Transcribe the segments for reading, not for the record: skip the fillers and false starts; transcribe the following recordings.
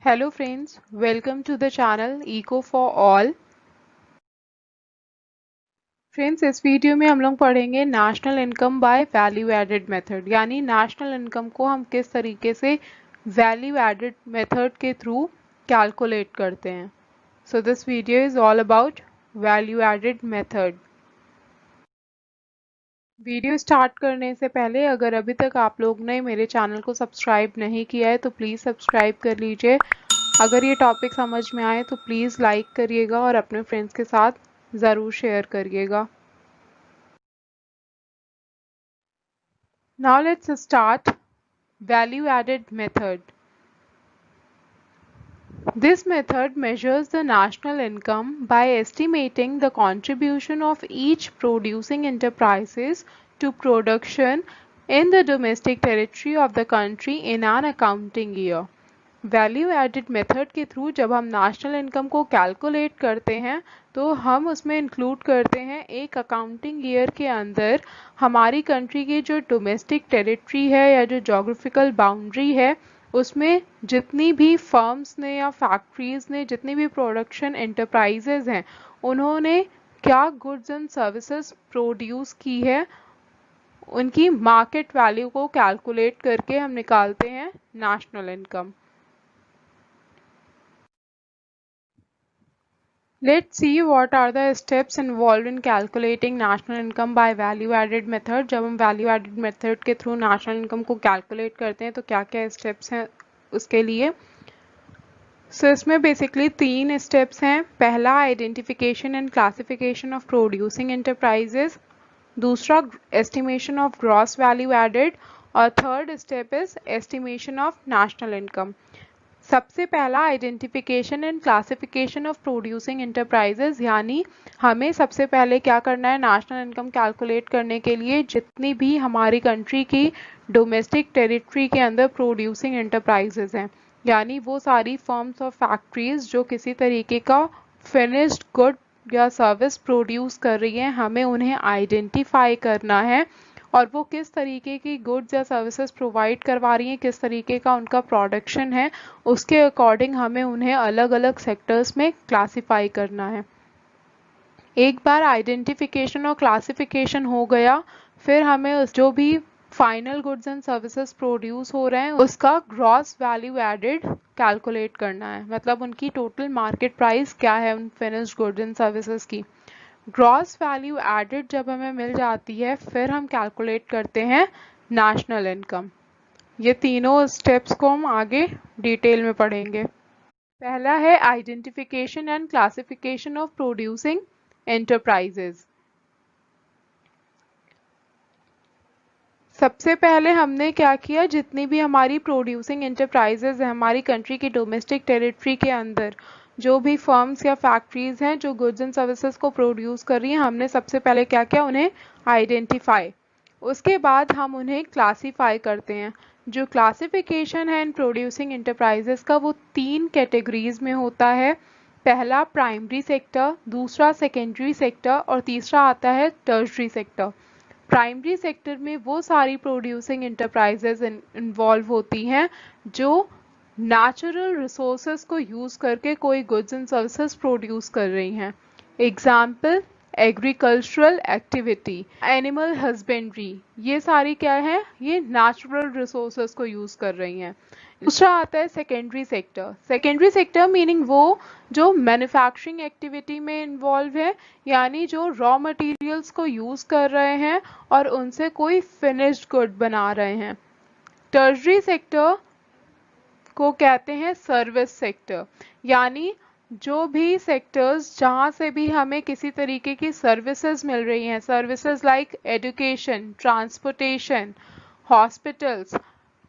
Hello friends, welcome to the channel Eco for All। Friends, इस video में हम लोग पढ़ेंगे national income by value added method, यानी नेशनल इनकम को हम किस तरीके से वैल्यू एडेड मेथड के थ्रू कैलकुलेट करते हैं। So this video is all about value added method. Video start करने से पहले अगर अभी तक आप लोग ने मेरे चैनल को सब्सक्राइब नहीं किया है तो प्लीज़ सब्सक्राइब कर लीजिए। अगर ये टॉपिक समझ में आए तो प्लीज़ लाइक करिएगा और अपने फ्रेंड्स के साथ ज़रूर शेयर करिएगा। Now let's start value added method. This method measures the national income by estimating the contribution of each producing enterprises to production in the domestic territory of the country in an accounting year. Value added method के through जब हम national income को calculate करते हैं तो हम उसमें include करते हैं एक अकाउंटिंग ईयर के अंदर हमारी कंट्री की जो डोमेस्टिक टेरिटरी है या जो जोग्राफिकल बाउंड्री है उसमें जितनी भी फर्म्स ने या फैक्ट्रीज ने जितनी भी प्रोडक्शन एंटरप्राइजेज हैं उन्होंने क्या गुड्स एंड सर्विसेज प्रोड्यूस की है, उनकी मार्केट वैल्यू को कैलकुलेट करके हम निकालते हैं national income. Let's see what are the steps involved in calculating national income by value added method। जब हम value added method के थ्रू national income को calculate करते हैं तो क्या क्या steps हैं उसके लिए। So इसमें basically 3 steps हैं। पहला identification and classification of producing enterprises, दूसरा estimation of gross value added और third step is estimation of national income। सबसे पहला identification and classification of producing enterprises, यानी हमें सबसे पहले क्या करना है नेशनल इनकम कैलकुलेट करने के लिए जितनी भी हमारी कंट्री की डोमेस्टिक टेरिटरी के अंदर प्रोड्यूसिंग एंटरप्राइजेज हैं, यानी वो सारी फर्म्स और फैक्ट्रीज जो किसी तरीके का फिनिश्ड गुड या सर्विस प्रोड्यूस कर रही हैं, हमें उन्हें आइडेंटिफाई करना है और वो किस तरीके की गुड्स या सर्विसेज प्रोवाइड करवा रही हैं, किस तरीके का उनका प्रोडक्शन है, उसके अकॉर्डिंग हमें उन्हें अलग अलग सेक्टर्स में क्लासिफाई करना है। एक बार आइडेंटिफिकेशन और क्लासिफिकेशन हो गया, फिर हमें जो भी final goods and services produce हो रहे हैं उसका ग्रॉस वैल्यू एडेड कैलकुलेट करना है, मतलब उनकी टोटल मार्केट प्राइस क्या है उन फिनिश्ड गुड्स एंड सर्विसेज की। ग्रॉस वैल्यू एडेड जब हमें मिल जाती है फिर हम कैलकुलेट करते हैं नेशनल इनकम। ये तीनों स्टेप्स को हम आगे डिटेल में पढ़ेंगे। पहला है identification and classification of producing enterprises. सबसे पहले हमने क्या किया, जितनी भी हमारी प्रोड्यूसिंग एंटरप्राइजेज है हमारी कंट्री की डोमेस्टिक टेरिटरी के अंदर, जो भी फर्म्स या फैक्ट्रीज हैं जो गुड्स एंड सर्विसेज को प्रोड्यूस कर रही हैं, हमने सबसे पहले क्या किया, उन्हें आइडेंटिफाई। उसके बाद हम उन्हें क्लासीफाई करते हैं। जो क्लासिफिकेशन है इन प्रोड्यूसिंग एंटरप्राइजेस का वो 3 कैटेगरीज में होता है। पहला प्राइमरी सेक्टर, दूसरा सेकेंडरी सेक्टर और तीसरा आता है टर्शरी सेक्टर। प्राइमरी सेक्टर में वो सारी प्रोड्यूसिंग एंटरप्राइजेस इन्वॉल्व होती हैं जो नेचुरल रिसोर्सेज को यूज करके कोई गुड्स एंड सर्विसेज प्रोड्यूस कर रही हैं। Example agricultural activity, animal husbandry, ये सारी क्या है, ये नेचुरल रिसोर्सेज को यूज कर रही हैं। दूसरा आता है secondary sector. Secondary sector meaning वो जो मैन्युफैक्चरिंग एक्टिविटी में इन्वॉल्व है, यानी जो रॉ मटेरियल्स को यूज कर रहे हैं और उनसे कोई फिनिश्ड गुड बना रहे हैं। टर्शरी सेक्टर को कहते हैं सर्विस सेक्टर, यानी जो भी सेक्टर्स जहाँ से भी हमें किसी तरीके की सर्विसेज मिल रही हैं, services like education, transportation, hospitals,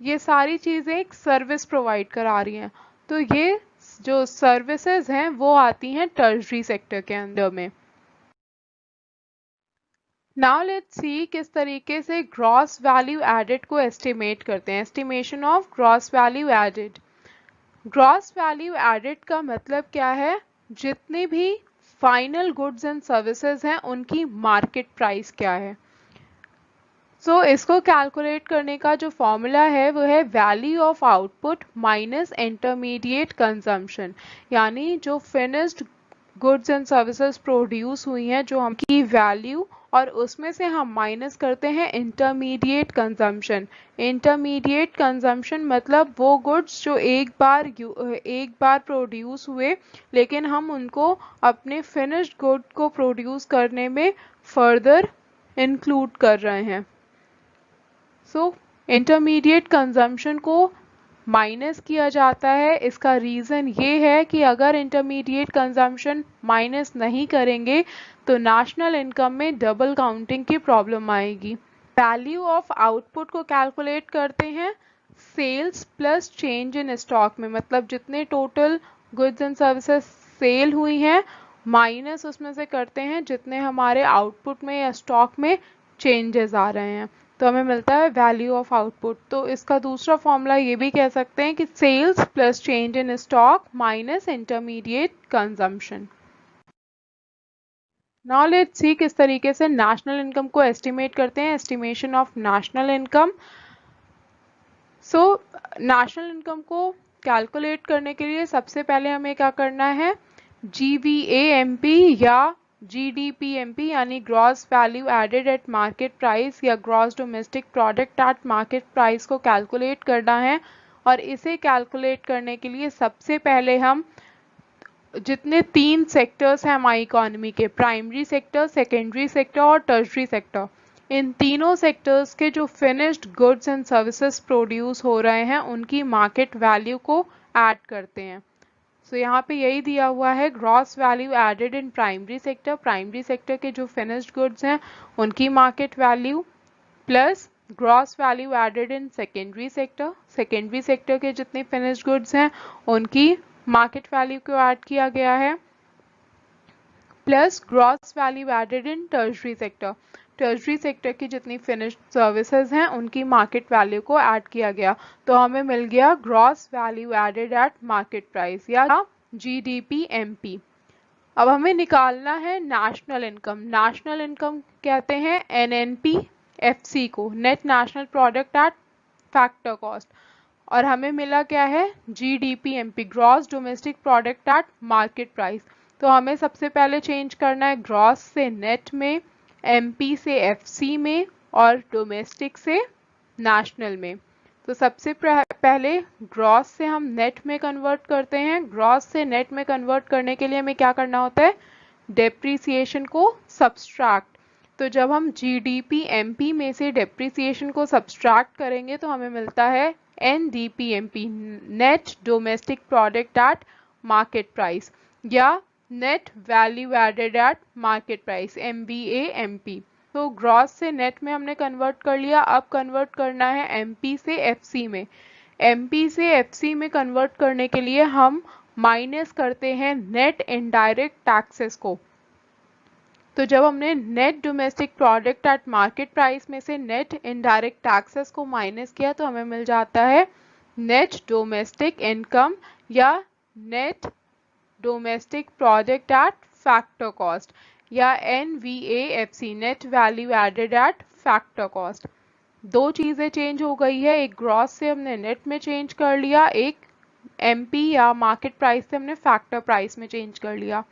ये सारी चीज़ें एक सर्विस प्रोवाइड करा रही हैं, तो ये जो सर्विसेज हैं वो आती हैं टर्शरी सेक्टर के अंदर में। नाउ लेट्स सी किस तरीके से ग्रॉस वैल्यू एडेड को एस्टिमेट करते हैं। Estimation of gross value added. Gross value added का मतलब क्या है, जितने भी फाइनल गुड्स एंड सर्विसेज हैं उनकी मार्केट प्राइस क्या है। सो इसको कैलकुलेट करने का जो फॉर्मूला है वो है value of output minus intermediate consumption, यानी जो finished goods and services produce हुई हैं जो हमकी वैल्यू, और उसमें से हम माइनस करते हैं इंटरमीडिएट कंजम्पशन। इंटरमीडिएट कंजम्पशन मतलब वो गुड्स जो एक बार प्रोड्यूस हुए लेकिन हम उनको अपने फिनिश्ड गुड को प्रोड्यूस करने में फर्दर इंक्लूड कर रहे हैं। सो इंटरमीडिएट कंजम्पशन को माइनस किया जाता है। इसका रीज़न ये है कि अगर इंटरमीडिएट कंजम्पशन माइनस नहीं करेंगे तो नेशनल इनकम में डबल काउंटिंग की प्रॉब्लम आएगी। वैल्यू ऑफ आउटपुट को कैलकुलेट करते हैं sales plus change in stock में, मतलब जितने total goods and services sale हुई हैं माइनस उसमें से करते हैं जितने हमारे आउटपुट में या स्टॉक में चेंजेस आ रहे हैं, तो हमें मिलता है वैल्यू ऑफ आउटपुट। तो इसका दूसरा फॉर्मूला ये भी कह सकते हैं कि sales plus change in stock minus intermediate consumption. Now let's see किस तरीके से नेशनल इनकम को एस्टिमेट करते हैं, estimation of national income. So national income को कैलकुलेट करने के लिए सबसे पहले हमें क्या करना है, GVAMP या GDPMP यानी gross value added at market price या gross domestic product at market price को कैलकुलेट करना है। और इसे कैलकुलेट करने के लिए सबसे पहले हम जितने 3 सेक्टर्स हैं हमारी इकोनॉमी के, प्राइमरी सेक्टर, सेकेंडरी सेक्टर और टर्शरी सेक्टर, इन तीनों सेक्टर्स के जो finished goods and services produce हो रहे हैं उनकी मार्केट वैल्यू को ऐड करते हैं। सो यहाँ पे यही दिया हुआ है, gross value added in primary sector, primary sector के जो फिनिश्ड गुड्स हैं उनकी market value, plus gross value added in secondary sector, secondary sector के जितने फिनिश्ड गुड्स हैं उनकी मार्केट वैल्यू को ऐड किया गया है, plus gross value added in tertiary sector, tertiary sector की जितनी फिनिश्ड सर्विसेज हैं उनकी मार्केट वैल्यू को ऐड किया गया। तो हमें मिल गया gross value added at market price या GDPMP। अब हमें निकालना है नेशनल इनकम। नेशनल इनकम कहते हैं NNP-FC को, net national product at factor cost, और हमें मिला क्या है, GDPMP, gross domestic product at market price. तो हमें सबसे पहले चेंज करना है ग्रॉस से नेट में, MP से FC में और डोमेस्टिक से नेशनल में। तो सबसे पहले ग्रॉस से हम नेट में कन्वर्ट करते हैं। ग्रॉस से नेट में कन्वर्ट करने के लिए हमें क्या करना होता है, डेप्रीसिएशन को सब्सट्रैक्ट। तो जब हम GDPMP में से डेप्रीसिएशन को सब्सट्रैक्ट करेंगे तो हमें मिलता है NDPMP, net domestic product at market price या net value added at market price, MVAMP। तो ग्रॉस से नेट में हमने कन्वर्ट कर लिया। अब कन्वर्ट करना है MP से FC में। MP से FC में कन्वर्ट करने के लिए हम माइनस करते हैं नेट इनडायरेक्ट टैक्सेस को। तो जब हमने net domestic product at market price में से नेट इनडायरेक्ट टैक्सेस को माइनस किया तो हमें मिल जाता है नेट डोमेस्टिक इनकम या net domestic product at factor cost या NVAFC, net value added at factor cost. दो चीज़ें चेंज हो गई है, एक ग्रॉस से हमने नेट में चेंज कर लिया, एक MP या मार्केट प्राइस से हमने फैक्टर प्राइस में चेंज कर लिया।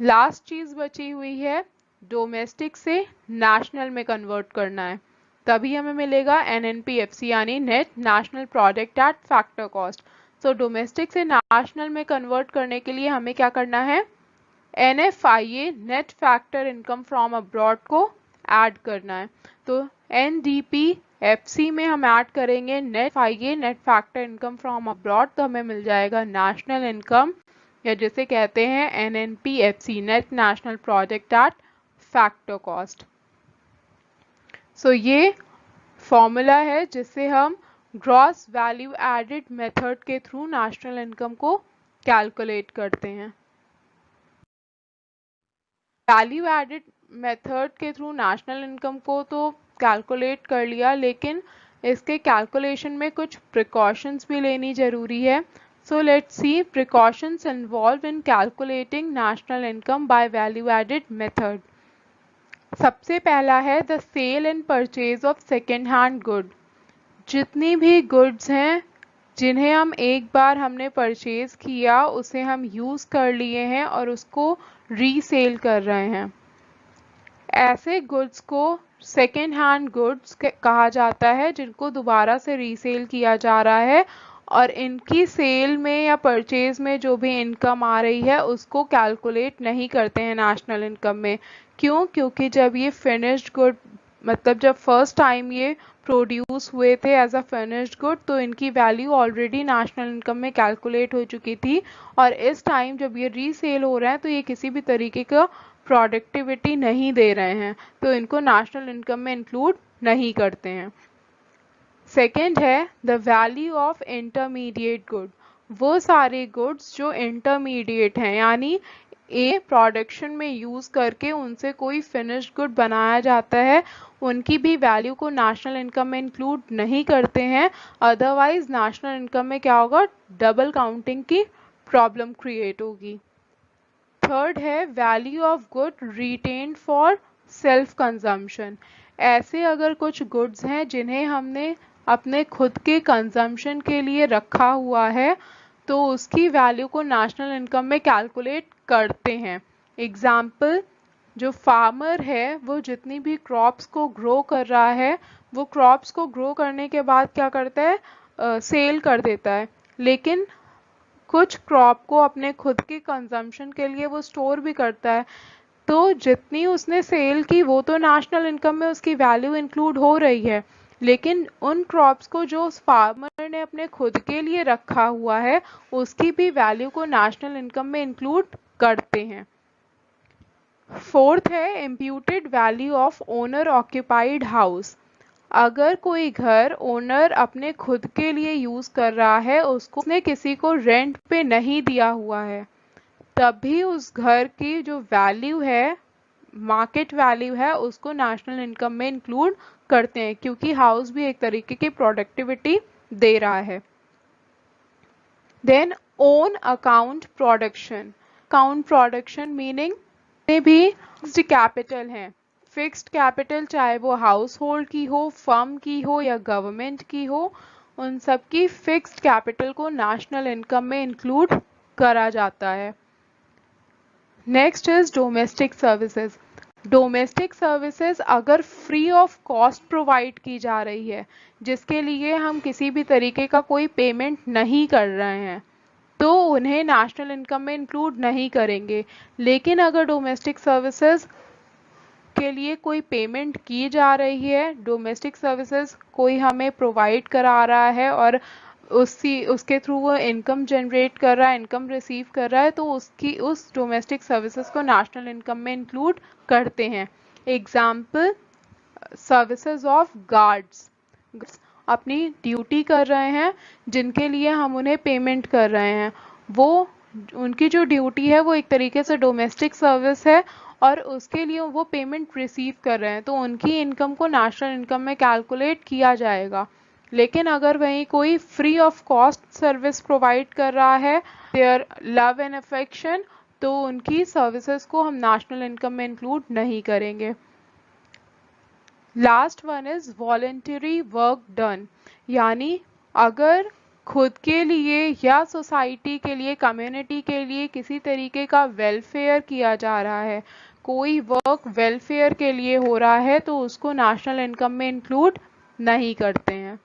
लास्ट चीज़ बची हुई है डोमेस्टिक से नेशनल में कन्वर्ट करना है, तभी हमें मिलेगा NNPFC यानी net national product at factor cost. So domestic से नेशनल में कन्वर्ट करने के लिए हमें क्या करना है, NFIA net factor income from abroad को ऐड करना है। तो NDPFC में हम ऐड करेंगे net FIA net factor income from abroad, तो हमें मिल जाएगा नेशनल इनकम या जिसे कहते हैं NNPFC, net national product at factor cost. So ये फॉर्मूला है जिससे हम ग्रॉस वैल्यू एडेड मेथड के थ्रू नेशनल इनकम को कैलकुलेट करते हैं। वैल्यू एडेड मेथड के थ्रू नेशनल इनकम को तो कैलकुलेट कर लिया, लेकिन इसके कैलकुलेशन में कुछ प्रिकॉशंस भी लेनी ज़रूरी है। So let's see precautions involve in calculating national income by value added method. सबसे पहला है the sale and purchase of second hand good. जितनी भी गुड्स हैं जिन्हें हम एक बार हमने परचेज किया, उसे हम यूज़ कर लिए हैं और उसको रीसेल कर रहे हैं, ऐसे गुड्स को सेकेंड हैंड गुड्स कहा जाता है जिनको दोबारा से रीसेल किया जा रहा है। और इनकी सेल में या परचेज में जो भी इनकम आ रही है उसको कैलकुलेट नहीं करते हैं नेशनल इनकम में। क्यों? क्योंकि जब ये फिनिश्ड गुड, मतलब जब फर्स्ट टाइम ये प्रोड्यूस हुए थे एज अ फिनिश्ड गुड, तो इनकी वैल्यू ऑलरेडी नेशनल इनकम में कैलकुलेट हो चुकी थी। और इस टाइम जब ये रीसेल हो रहे हैं तो ये किसी भी तरीके का प्रोडक्टिविटी नहीं दे रहे हैं, तो इनको नेशनल इनकम में इंक्लूड नहीं करते हैं। सेकेंड है the value of intermediate good. वो सारे गुड्स जो इंटरमीडिएट हैं, यानी ए प्रोडक्शन में यूज़ करके उनसे कोई फिनिश्ड गुड बनाया जाता है, उनकी भी वैल्यू को नेशनल इनकम में इंक्लूड नहीं करते हैं। अदरवाइज नेशनल इनकम में क्या होगा, डबल काउंटिंग की प्रॉब्लम क्रिएट होगी। थर्ड है value of good retained for self consumption. ऐसे अगर कुछ गुड्स हैं जिन्हें हमने अपने खुद के कंजम्पशन के लिए रखा हुआ है, तो उसकी वैल्यू को नेशनल इनकम में कैलकुलेट करते हैं। एग्जाम्पल, जो फार्मर है वो जितनी भी क्रॉप्स को ग्रो कर रहा है, वो क्रॉप्स को ग्रो करने के बाद क्या करता है, सेल कर देता है, लेकिन कुछ क्रॉप को अपने खुद के कंजम्पशन के लिए वो स्टोर भी करता है। तो जितनी उसने सेल की वो तो नेशनल इनकम में उसकी वैल्यू इंक्लूड हो रही है, लेकिन उन क्रॉप्स को जो उस फार्मर ने अपने खुद के लिए रखा हुआ है उसकी भी वैल्यू को नेशनल इनकम में इंक्लूड करते हैं। फोर्थ है imputed value of owner occupied house. अगर कोई घर ओनर अपने खुद के लिए यूज कर रहा है, उसने किसी को रेंट पे नहीं दिया हुआ है, तब भी उस घर की जो वैल्यू है, मार्केट वैल्यू है, उसको नेशनल इनकम में इंक्लूड करते हैं, क्योंकि हाउस भी एक तरीके की प्रोडक्टिविटी दे रहा है। Then own account production. Account production meaning में भी फिक्स्ड कैपिटल है। फिक्स्ड कैपिटल चाहे वो हाउस होल्ड की हो, फर्म की हो या गवर्नमेंट की हो, उन सब की फिक्स्ड कैपिटल को नेशनल इनकम में इंक्लूड करा जाता है। Next is domestic services. Domestic services अगर फ्री ऑफ कॉस्ट प्रोवाइड की जा रही है, जिसके लिए हम किसी भी तरीके का कोई पेमेंट नहीं कर रहे हैं, तो उन्हें नेशनल इनकम में इंक्लूड नहीं करेंगे। लेकिन अगर डोमेस्टिक सर्विसेज के लिए कोई पेमेंट की जा रही है, डोमेस्टिक सर्विसेज कोई हमें प्रोवाइड करा रहा है और उसके थ्रू वो इनकम जनरेट कर रहा है, इनकम रिसीव कर रहा है, तो उस डोमेस्टिक सर्विसेज को नेशनल इनकम में इंक्लूड करते हैं। एग्जाम्पल, सर्विसेज ऑफ गार्ड्स अपनी ड्यूटी कर रहे हैं, जिनके लिए हम उन्हें पेमेंट कर रहे हैं, वो उनकी जो ड्यूटी है वो एक तरीके से डोमेस्टिक सर्विस है और उसके लिए वो पेमेंट रिसीव कर रहे हैं, तो उनकी इनकम को नेशनल इनकम में कैलकुलेट किया जाएगा। लेकिन अगर वहीं कोई free of cost service provide कर रहा है, देयर लव एंड अफेक्शन, तो उनकी सर्विसेज को हम नेशनल इनकम में इंक्लूड नहीं करेंगे। Last one is voluntary work done, यानी अगर खुद के लिए या सोसाइटी के लिए, कम्युनिटी के लिए किसी तरीके का वेलफेयर किया जा रहा है, कोई वर्क वेलफेयर के लिए हो रहा है, तो उसको नेशनल इनकम में इंक्लूड नहीं करते हैं।